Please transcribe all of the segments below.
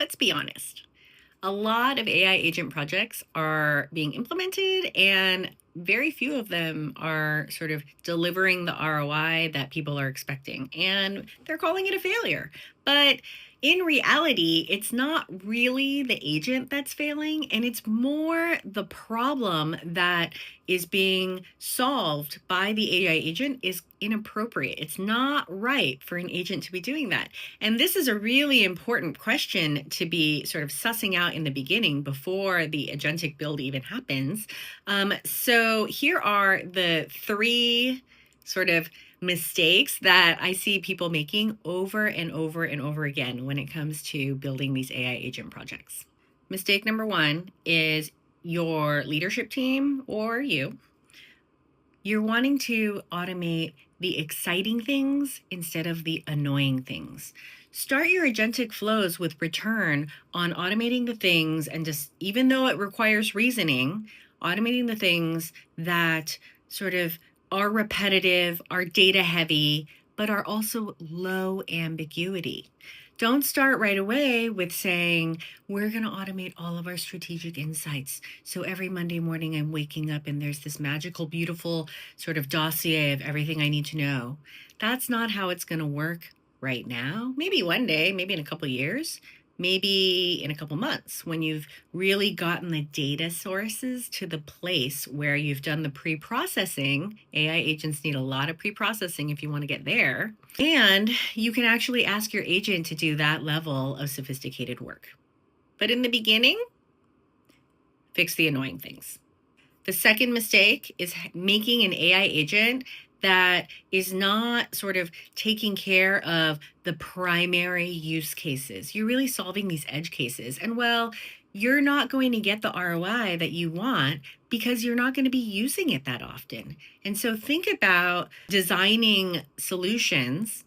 let's be honest. A lot of AI agent projects are being implemented, and very few of them are sort of delivering the ROI that people are expecting. And they're calling it a failure. But in reality, it's not really the agent that's failing, and it's more the problem that is being solved by the AI agent is inappropriate. It's not right for an agent to be doing that. And this is a really important question to be sort of sussing out in the beginning before the agentic build even happens. So here are the three sort of mistakes that I see people making over and over and over again when it comes to building these AI agent projects. Mistake number one is your leadership team or you're wanting to automate the exciting things instead of the annoying things. Start your agentic flows with return on automating the things, and just, even though it requires reasoning, automating the things that sort of are repetitive, are data heavy, but are also low ambiguity. Don't start right away with saying, we're going to automate all of our strategic insights. So every Monday morning I'm waking up and there's this magical, beautiful sort of dossier of everything I need to know. That's not how it's going to work right now. Maybe one day, maybe in a couple of years, maybe in a couple months, when you've really gotten the data sources to the place where you've done the pre-processing. AI agents need a lot of pre-processing if you want to get there. And you can actually ask your agent to do that level of sophisticated work. But in the beginning, fix the annoying things. The second mistake is making an AI agent that is not sort of taking care of the primary use cases. You're really solving these edge cases. And well, you're not going to get the ROI that you want because you're not going to be using it that often. And so think about designing solutions,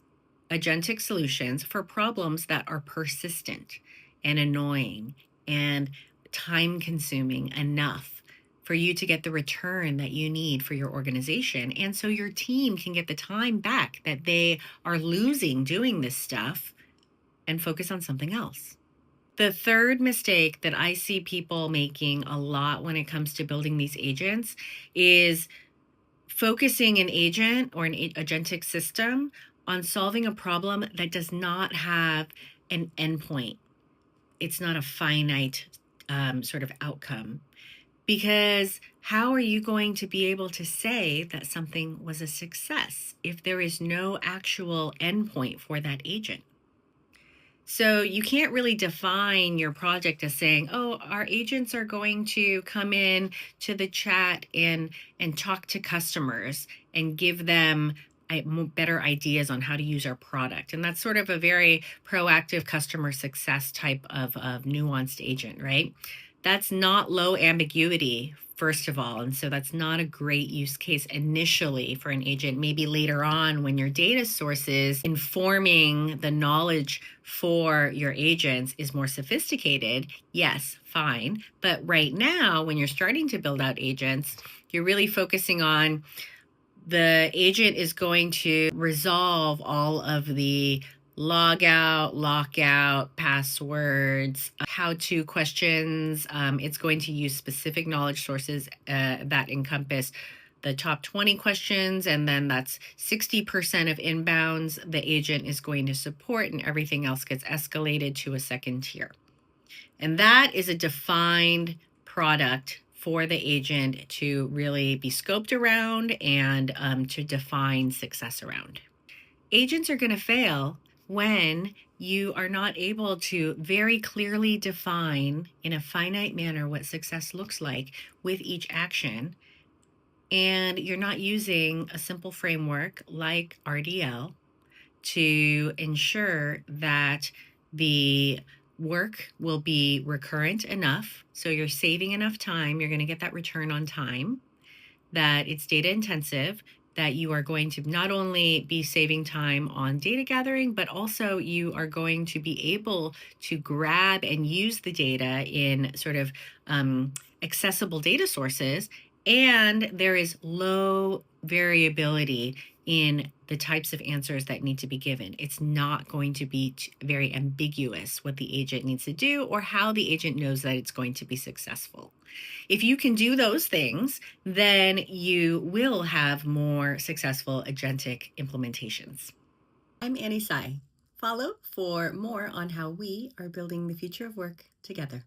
agentic solutions, for problems that are persistent and annoying and time consuming enough for you to get the return that you need for your organization. And so your team can get the time back that they are losing doing this stuff and focus on something else. The third mistake that I see people making a lot when it comes to building these agents is focusing an agent or an agentic system on solving a problem that does not have an endpoint. It's not a finite sort of outcome. Because how are you going to be able to say that something was a success if there is no actual endpoint for that agent? So you can't really define your project as saying, oh, our agents are going to come in to the chat and talk to customers and give them better ideas on how to use our product. And that's sort of a very proactive customer success type of nuanced agent, right? That's not low ambiguity, first of all. And so that's not a great use case initially for an agent. Maybe later on, when your data sources informing the knowledge for your agents is more sophisticated, yes, fine. But right now, when you're starting to build out agents, you're really focusing on the agent is going to resolve all of the logout, lockout, passwords, how-to questions. It's going to use specific knowledge sources that encompass the top 20 questions, and then that's 60% of inbounds the agent is going to support, and everything else gets escalated to a second tier. And that is a defined product for the agent to really be scoped around and to define success around. Agents are going to fail when you are not able to very clearly define in a finite manner what success looks like with each action, and you're not using a simple framework like RDL to ensure that the work will be recurrent enough, so you're saving enough time, you're going to get that return on time, that it's data intensive, that you are going to not only be saving time on data gathering, but also you are going to be able to grab and use the data in sort of accessible data sources, and there is low variability in the types of answers that need to be given. It's not going to be very ambiguous what the agent needs to do or how the agent knows that it's going to be successful. If you can do those things, then you will have more successful agentic implementations. I'm Annie Tsai. Follow for more on how we are building the future of work together.